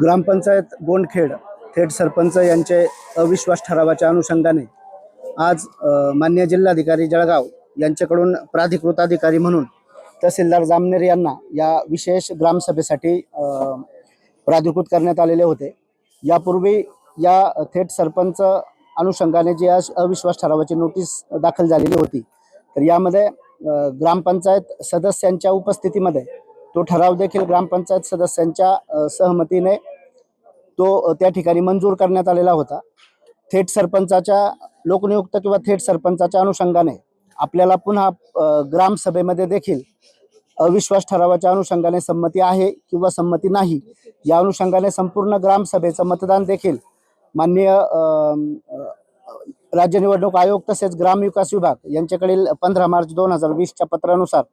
ग्रामपंचायत गोंडखेड थेट सरपंच यांचे अविश्वास ठरावाच्या अनुषंगाने आज मान्य जिल्हाधिकारी जळगाव यांच्याकडून प्राधिकृत अधिकारी म्हणून तहसीलदार जामनेर यांना या विशेष ग्रामसभेसाठी प्राधिकृत करण्यात आलेले होते। यापूर्वी या थेट सरपंच अनुषंगाने जी आज अविश्वास ठरावाची नोटीस दाखल झालेली होती, तर यामध्ये ग्रामपंचायत सदस्यांच्या उपस्थितीमध्ये तो ठराव देखील ग्रामपंचायत सदस्यांच्या सहमतीने तो त्या ठिकाणी मंजूर करण्यात आलेला होता। थेट सरपंचाच्या लोकनियुक्त किंवा थेट सरपंचाच्या अनुषंगाने आपल्याला पुन्हा ग्रामसभेमध्ये देखील अविश्वास ठरावाच्या अनुषंगाने संमती आहे किंवा संमती नाही या अनुषंगाने संपूर्ण ग्रामसभेचं मतदान देखील माननीय राज्य निवडणूक आयोग तसेच ग्रामविकास विभाग यांच्याकडील 15 मार्च 2020च्या पत्रानुसार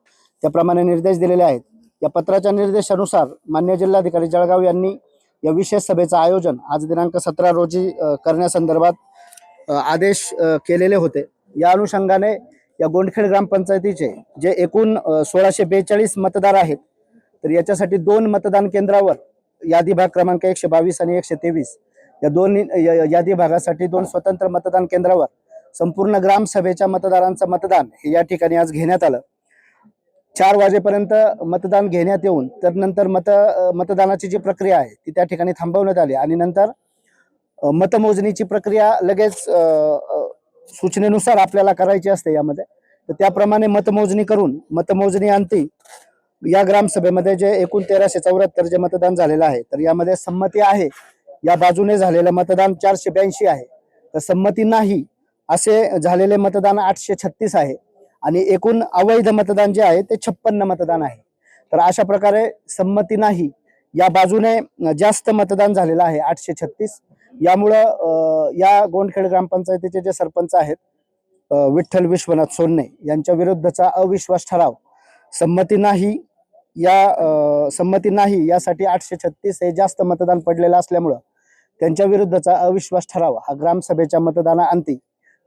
त्याप्रमाणे निर्देश दिलेले आहेत। या पत्राच्या निर्देशानुसार मान्य जिल्हाधिकारी जळगाव यांनी या विशेष सभेचं आयोजन आज दिनांक 17 रोजी करण्यासंदर्भात आदेश केलेले होते। या अनुषंगाने या गोंडखेड ग्रामपंचायतीचे जे एकूण 1642 मतदार आहेत, तर याच्यासाठी 2 मतदान केंद्रावर यादी भाग क्रमांक 122 आणि 123 या दोन यादी भागासाठी 2 स्वतंत्र मतदान केंद्रावर संपूर्ण ग्रामसभेच्या मतदारांचं मतदान हे या ठिकाणी आज घेण्यात आलं। 4 वाजेपर्यंत मतदान घेण्यात येऊन तर नंतर मतदानाची जी प्रक्रिया आहे ती त्या ठिकाणी थांबवण्यात आली आणि नंतर मतमोजणीची प्रक्रिया लगेच सूचनेनुसार आपल्याला करायची असते यामध्ये। तर त्याप्रमाणे मतमोजणी करून मतमोजणी अंती या ग्रामसभेमध्ये जे एकूण 1374 जे मतदान झालेलं आहे, तर यामध्ये संमती आहे या बाजूने झालेलं मतदान 482 आहे, तर संमती नाही असे झालेले मतदान 836 आहे आणि एकूण अवैध मतदान जे आहे ते 56 मतदान आहे। तर अशा प्रकारे संमती नाही या बाजूने जास्त मतदान झालेलं आहे 836। यामुळं या गोंडखेड ग्रामपंचायतीचे जे सरपंच आहेत विठ्ठल विश्वनाथ सोन्ने यांच्या विरुद्धचा अविश्वास ठराव संमती नाही यासाठी 836 हे जास्त मतदान पडलेलं असल्यामुळं त्यांच्या विरुद्धचा अविश्वास ठराव हा ग्रामसभेच्या मतदानाअंती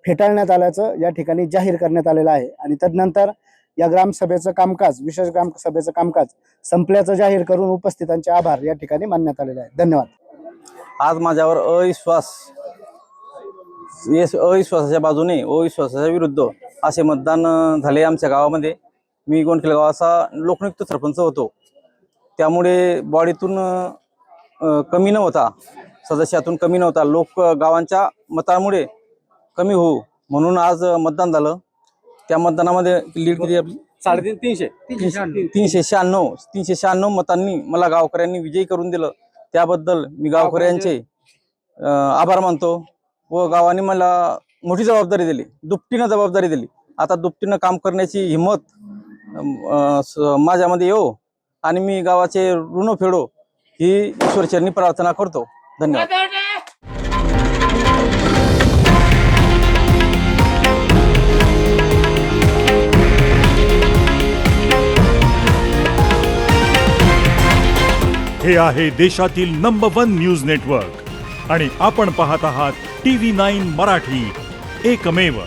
फेटाळण्यात आल्याचं या ठिकाणी जाहीर करण्यात आलेलं आहे आणि तदनंतर या ग्रामसभेचं कामकाज विशेष ग्रामसभेचं कामकाज संपल्याचं जाहीर करून उपस्थितांचे आभार या ठिकाणी मानण्यात आलेले आहेत। धन्यवाद। आज माझ्यावर अविश्वासाच्या बाजूने अविश्वासाच्या विरुद्ध असे मतदान झाले आमच्या गावामध्ये। मी गोंडखेड गावाचा लोकनियुक्त सरपंच होतो, त्यामुळे बॉडीतून कमी नव्हता, सदस्यातून कमी नव्हता, लोक गावांच्या मतामुळे कमी होऊ म्हणून आज मतदान झालं। त्या मतदानामध्ये लीड किती आपली 396 मतांनी मला गावकऱ्यांनी विजयी करून दिलं। त्याबद्दल मी गावकऱ्यांचे आभार मानतो व गावाने मला मोठी जबाबदारी दिली, दुपटीनं जबाबदारी दिली। आता दुपटीनं काम करण्याची हिंमत माझ्यामध्ये येऊ आणि मी गावाचे ऋण फेडो ही ईश्वरचरणी प्रार्थना करतो। धन्यवाद। हे आहे देशातील नंबर 1 न्यूज नेटवर्क आणि आपण पाहत आहात TV9 मराठी, एकमेव।